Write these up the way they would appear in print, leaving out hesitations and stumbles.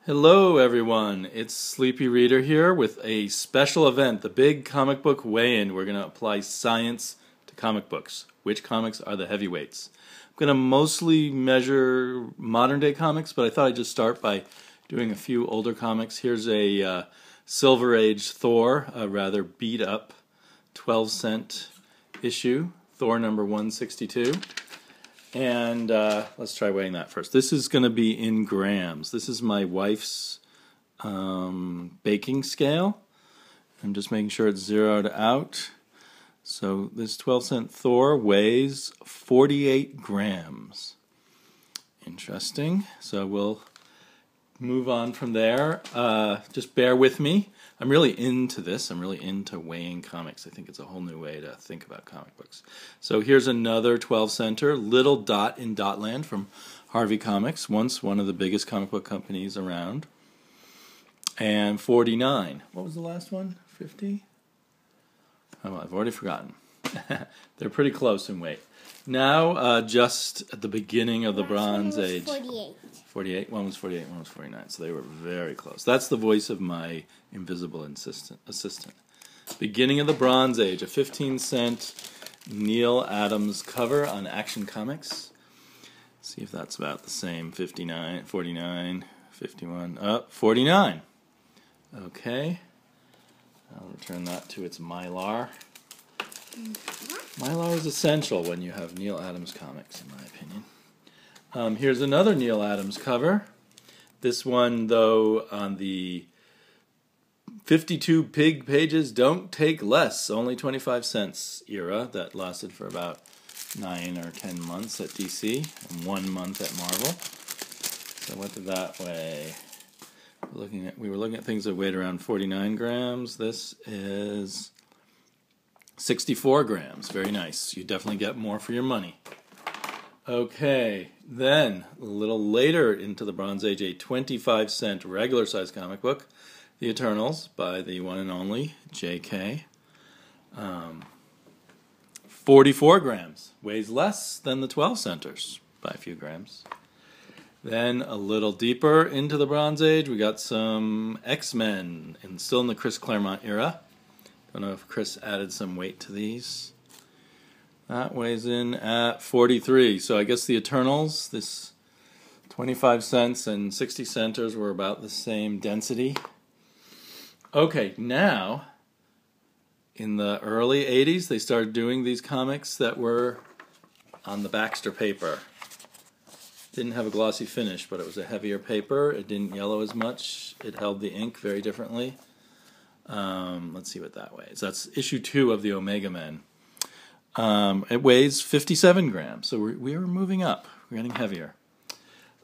Hello everyone, it's Sleepy Reader here with a special event, the big comic book weigh-in. We're going to apply science to comic books. Which comics are the heavyweights? I'm going to mostly measure modern day comics, but I thought I'd just start by doing a few older comics. Here's a Silver Age Thor, a rather beat up 12-cent issue, Thor number 162. And let's try weighing that first. This is going to be in grams. This is my wife's baking scale. I'm just making sure it's zeroed out. So this 12-cent Thor weighs 48 grams. Interesting. So we'll move on from there. Just bear with me. I'm really into this. I'm really into weighing comics. I think it's a whole new way to think about comic books. So here's another 12-center, Little Dot in Dotland from Harvey Comics, once one of the biggest comic book companies around. And 49. What was the last one? 50? Oh, I've already forgotten. They're pretty close in weight. Now, just at the beginning of the Bronze Age. 48. 48? One was 48, one was 49. So they were very close. That's the voice of my invisible assistant. Beginning of the Bronze Age, a 15-cent Neal Adams cover on Action Comics. See if that's about the same. 59, 49, 51, 49. Okay. I'll return that to its Mylar. Mylar is essential when you have Neal Adams comics, in my opinion. Here's another Neal Adams cover. This one, though, on the 52 pig pages, don't take less, only 25 cents era that lasted for about 9 or 10 months at DC and 1 month at Marvel. So what did that weigh? We were looking at things that weighed around 49 grams. This is 64 grams. Very nice. You definitely get more for your money. Okay, then a little later into the Bronze Age, a 25-cent regular-sized comic book, The Eternals, by the one and only J.K. 44 grams. Weighs less than the 12-centers by a few grams. Then a little deeper into the Bronze Age, we got some X-Men, and still in the Chris Claremont era. Don't know if Chris added some weight to these. That weighs in at 43. So I guess the Eternals, this 25 cents and 60 centers were about the same density. Okay, now, in the early 80s, they started doing these comics that were on the Baxter paper. Didn't have a glossy finish, but it was a heavier paper. It didn't yellow as much. It held the ink very differently. Let's see what that weighs. That's issue 2 of the Omega Men. It weighs 57 grams, so we are moving up. We're getting heavier.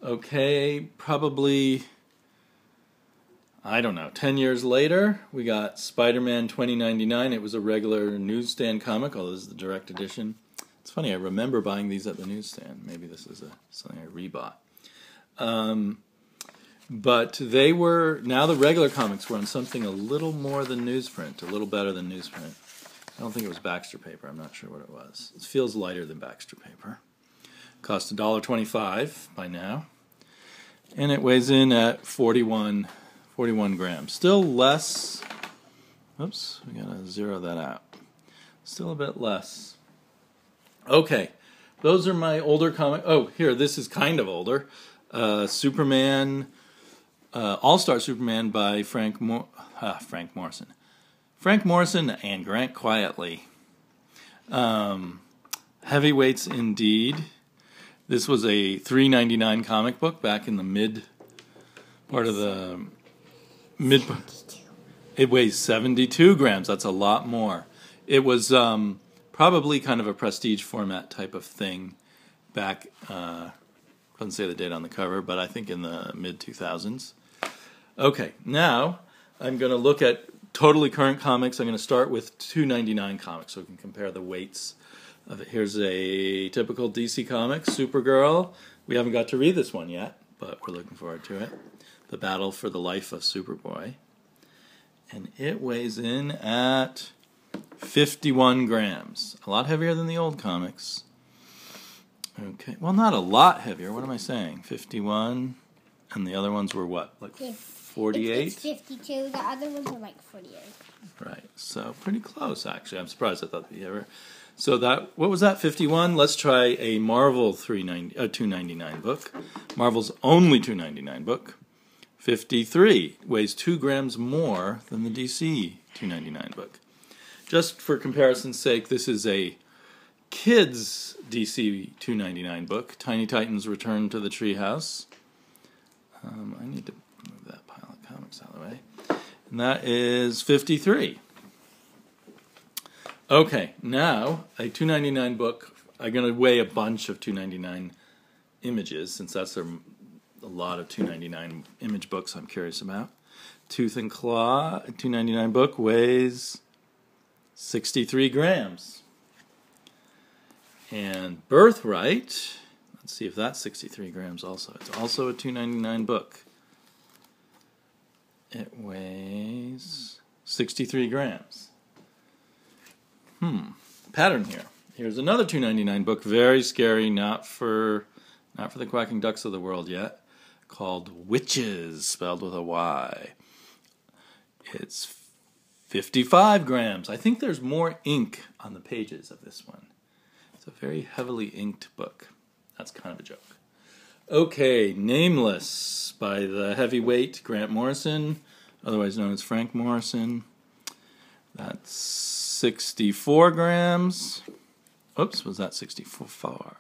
Okay, probably, I don't know, 10 years later, we got Spider-Man 2099. It was a regular newsstand comic, although this is the direct edition. It's funny, I remember buying these at the newsstand. Maybe this is something I rebought. But they were, now the regular comics were on something a little more than newsprint, a little better than newsprint. I don't think it was Baxter paper. I'm not sure what it was. It feels lighter than Baxter paper. Cost $1.25 by now. And it weighs in at 41 grams. Still less. Oops, we gotta zero that out. Still a bit less. Okay, those are my older comics. Oh, here, this is kind of older. Superman, All-Star Superman by Frank Morrison. Frank Morrison and Grant Quietly. Heavyweights indeed. This was a $3.99 comic book back in the mid. It weighs 72 grams. That's a lot more. It was probably kind of a prestige format type of thing back, couldn't say the date on the cover, but I think in the mid-2000s. Okay, now I'm going to look at totally current comics. I'm going to start with $2.99 comics so we can compare the weights of it. Here's a typical DC comic, Supergirl. We haven't got to read this one yet, but we're looking forward to it. The Battle for the Life of Superboy. And it weighs in at 51 grams. A lot heavier than the old comics. Okay, well, not a lot heavier. What am I saying? 51 And the other ones were what? Like 48? It's 52. The other ones are like 48. Right. So pretty close, actually. I'm surprised. I thought the ever. So that, what was that? 51. Let's try a Marvel $2.99 book. Marvel's only $2.99 book. 53 weighs 2 grams more than the DC $2.99 book. Just for comparison's sake, this is a kids DC $2.99 book. Tiny Titans Return to the Treehouse. I need to move that pile of comics out of the way. And that is 53. Okay, now a $2.99 book. I'm going to weigh a bunch of $2.99 images, since that's a lot of $2.99 image books I'm curious about. Tooth and Claw, a $2.99 book, weighs 63 grams. And Birthright, let's see if that's 63 grams also. It's also a $2.99 book. It weighs 63 grams. Pattern here. Here's another $2.99 book, very scary, not for the quacking ducks of the world yet, called Witches, spelled with a Y. It's 55 grams. I think there's more ink on the pages of this one. It's a very heavily inked book. That's kind of a joke. Okay, Nameless by the heavyweight Grant Morrison, otherwise known as Frank Morrison. That's 64 grams. Oops, was that 64?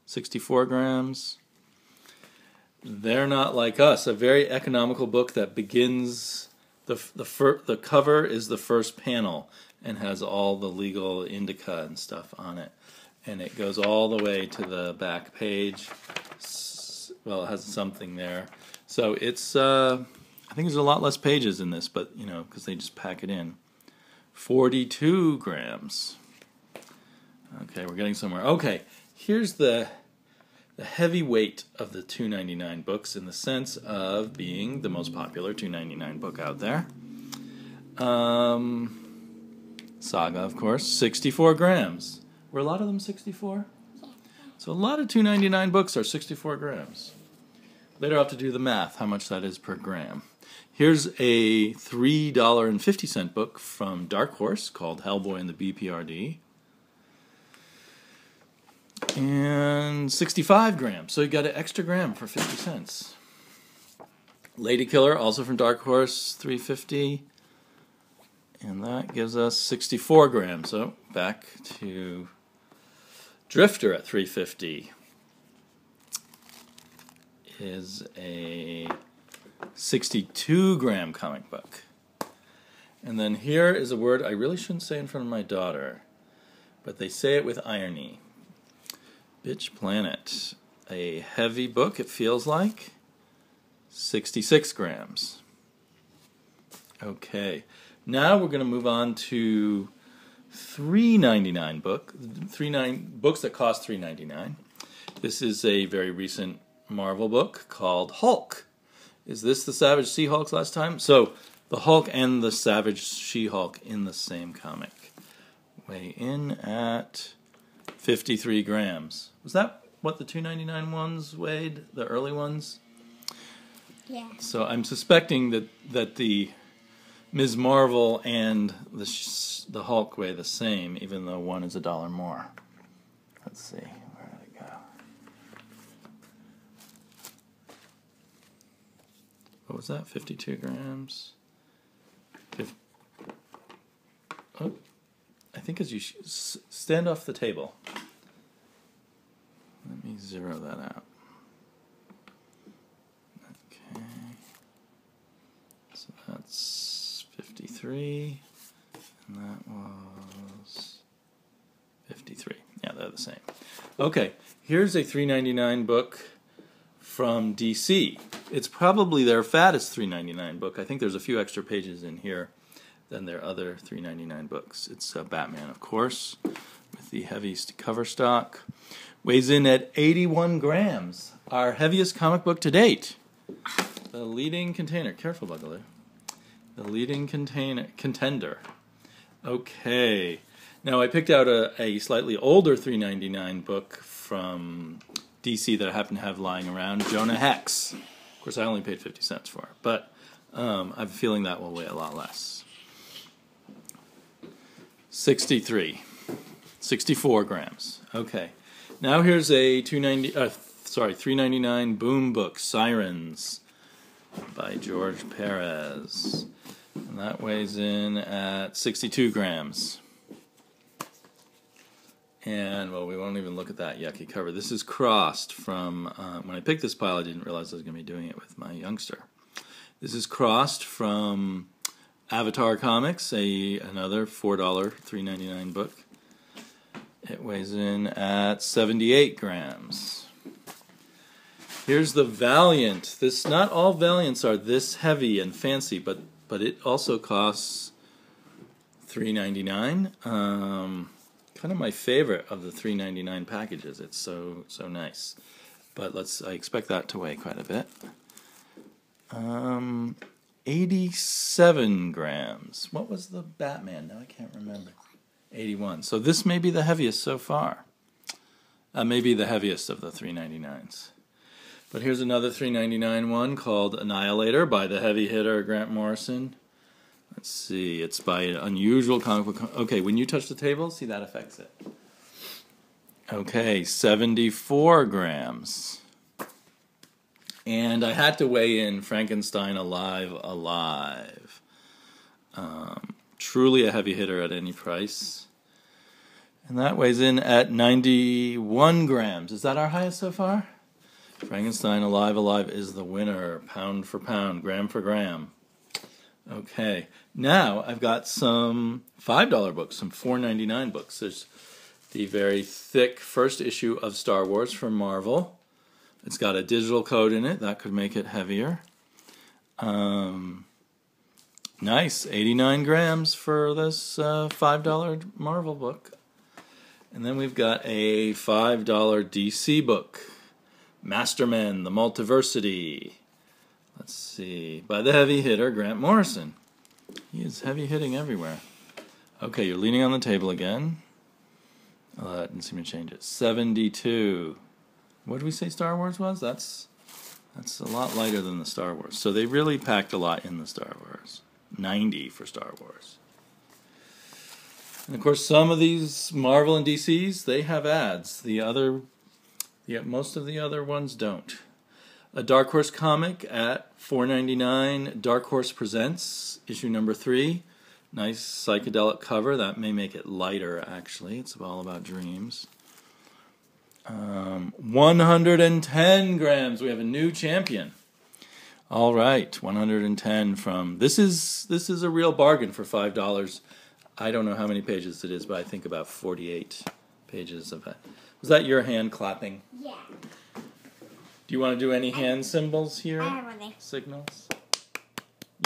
64 grams. They're Not Like Us, a very economical book that begins, the cover is the first panel and has all the legal indica and stuff on it. And it goes all the way to the back page. Well, it has something there. So it's, I think there's a lot less pages in this, but, you know, because they just pack it in. 42 grams. Okay, we're getting somewhere. Okay, here's the heavy weight of the $2.99 books in the sense of being the most popular $2.99 book out there. Saga, of course, 64 grams. Were a lot of them 64? Yeah. So a lot of $2.99 books are 64 grams. Later I'll have to do the math, how much that is per gram. Here's a $3.50 book from Dark Horse called Hellboy and the BPRD. And 65 grams, so you got an extra gram for 50 cents. Lady Killer, also from Dark Horse, $3.50. And that gives us 64 grams. So back to Drifter at $3.50 is a 62-gram comic book. And then here is a word I really shouldn't say in front of my daughter, but they say it with irony. Bitch Planet, a heavy book, it feels like, 66 grams. Okay, now we're going to move on to $3.99 books that cost $3.99. This is a very recent Marvel book called Hulk. Is this the Savage She-Hulk last time? So, the Hulk and the Savage She-Hulk in the same comic. Weigh in at 53 grams. Was that what the $2.99 ones weighed? The early ones? Yeah. So I'm suspecting that the Ms. Marvel and the Hulk weigh the same, even though one is $1 more. Let's see. Where did it go? What was that? 52 grams? Oh, I think as you stand off the table. Let me zero that out. Okay. So that's 53, and that was 53. Yeah, they're the same. Okay, here's a $3.99 book from DC. It's probably their fattest $3.99 book. I think there's a few extra pages in here than their other $3.99 books. It's Batman, of course, with the heaviest cover stock. Weighs in at 81 grams. Our heaviest comic book to date. The leading container. Careful, Buggaloo. The leading contender. Okay. Now, I picked out a slightly older $3.99 book from DC that I happen to have lying around. Jonah Hex. Of course, I only paid 50 cents for it, but I have a feeling that will weigh a lot less. 64 grams. Okay. Now here's a $3.99 Boom Book, Sirens by George Perez. And that weighs in at 62 grams. And, well, we won't even look at that yucky cover. This is crossed from, when I picked this pile, I didn't realize I was going to be doing it with my youngster. This is crossed from Avatar Comics, another $4, $3.99 book. It weighs in at 78 grams. Here's the Valiant. Not all Valiants are this heavy and fancy, but it also costs $3.99. Kind of my favorite of the $3.99 packages. It's so nice. But I expect that to weigh quite a bit. 87 grams. What was the Batman? Now I can't remember. 81. So this may be the heaviest so far. Maybe the heaviest of the $3.99s. But here's another $3.99 one called Annihilator by the heavy hitter Grant Morrison. Let's see, it's by an unusual comic book. Okay, when you touch the table, see, that affects it. Okay, 74 grams. And I had to weigh in Frankenstein Alive. Truly a heavy hitter at any price. And that weighs in at 91 grams. Is that our highest so far? Frankenstein Alive is the winner, pound for pound, gram for gram. Okay, now I've got some $5 books, some $4.99 books. There's the very thick first issue of Star Wars from Marvel. It's got a digital code in it. That could make it heavier. Nice, 89 grams for this $5 Marvel book. And then we've got a $5 DC book, Mastermen, The Multiversity. Let's see, by the heavy hitter Grant Morrison. He is heavy hitting everywhere. Okay, you're leaning on the table again. Oh, that didn't seem to change it. 72. What did we say Star Wars was? That's a lot lighter than the Star Wars. So they really packed a lot in the Star Wars. 90 for Star Wars. And of course, some of these Marvel and DCs, they have ads. Most of the other ones don't. A Dark Horse comic at $4.99. Dark Horse Presents, issue number 3. Nice psychedelic cover. That may make it lighter, actually. It's all about dreams. 110 grams. We have a new champion. All right, 110 from... This is a real bargain for $5. I don't know how many pages it is, but I think about 48 pages of it. Was that your hand clapping? Yeah. Do you want to do any hand symbols here? I have one. Signals?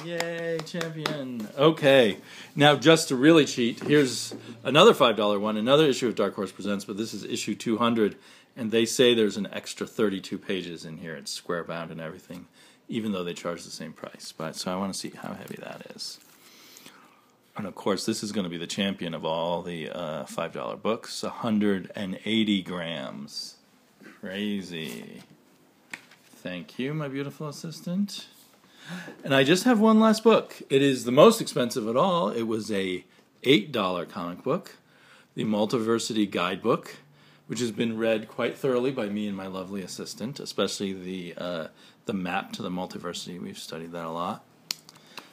Yay, champion. Okay. Now, just to really cheat, here's another $5 one, another issue of Dark Horse Presents, but this is issue 200, and they say there's an extra 32 pages in here. It's square bound and everything, even though they charge the same price. So I want to see how heavy that is. And, of course, this is going to be the champion of all the $5 books, 180 grams. Crazy. Thank you, my beautiful assistant. And I just have one last book. It is the most expensive of all. It was a $8 comic book, the Multiversity Guidebook, which has been read quite thoroughly by me and my lovely assistant, especially the map to the multiversity. We've studied that a lot.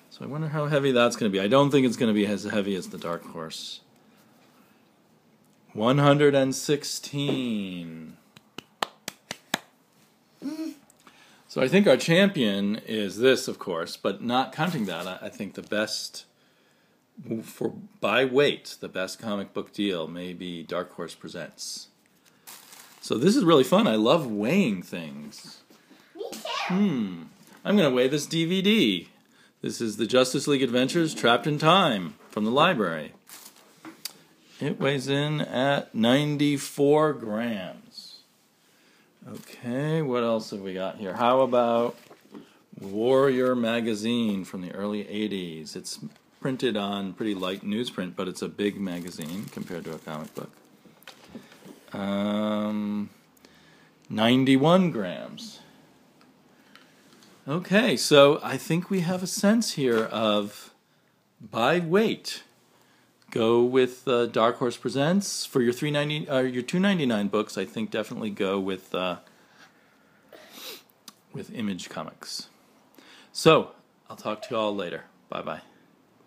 So I wonder how heavy that's going to be. I don't think it's going to be as heavy as the Dark Horse. 116. So I think our champion is this, of course, but not counting that, I think the best, by weight, the best comic book deal may be Dark Horse Presents. So this is really fun. I love weighing things. Me too. I'm going to weigh this DVD. This is the Justice League Adventures Trapped in Time from the library. It weighs in at 94 grams. Okay, what else have we got here? How about Warrior Magazine from the early 80s? It's printed on pretty light newsprint, but it's a big magazine compared to a comic book. 91 grams. Okay, so I think we have a sense here of by weight. Go with Dark Horse Presents for your your $2.99 books. I think definitely go with Image Comics. So I'll talk to you all later. Bye bye.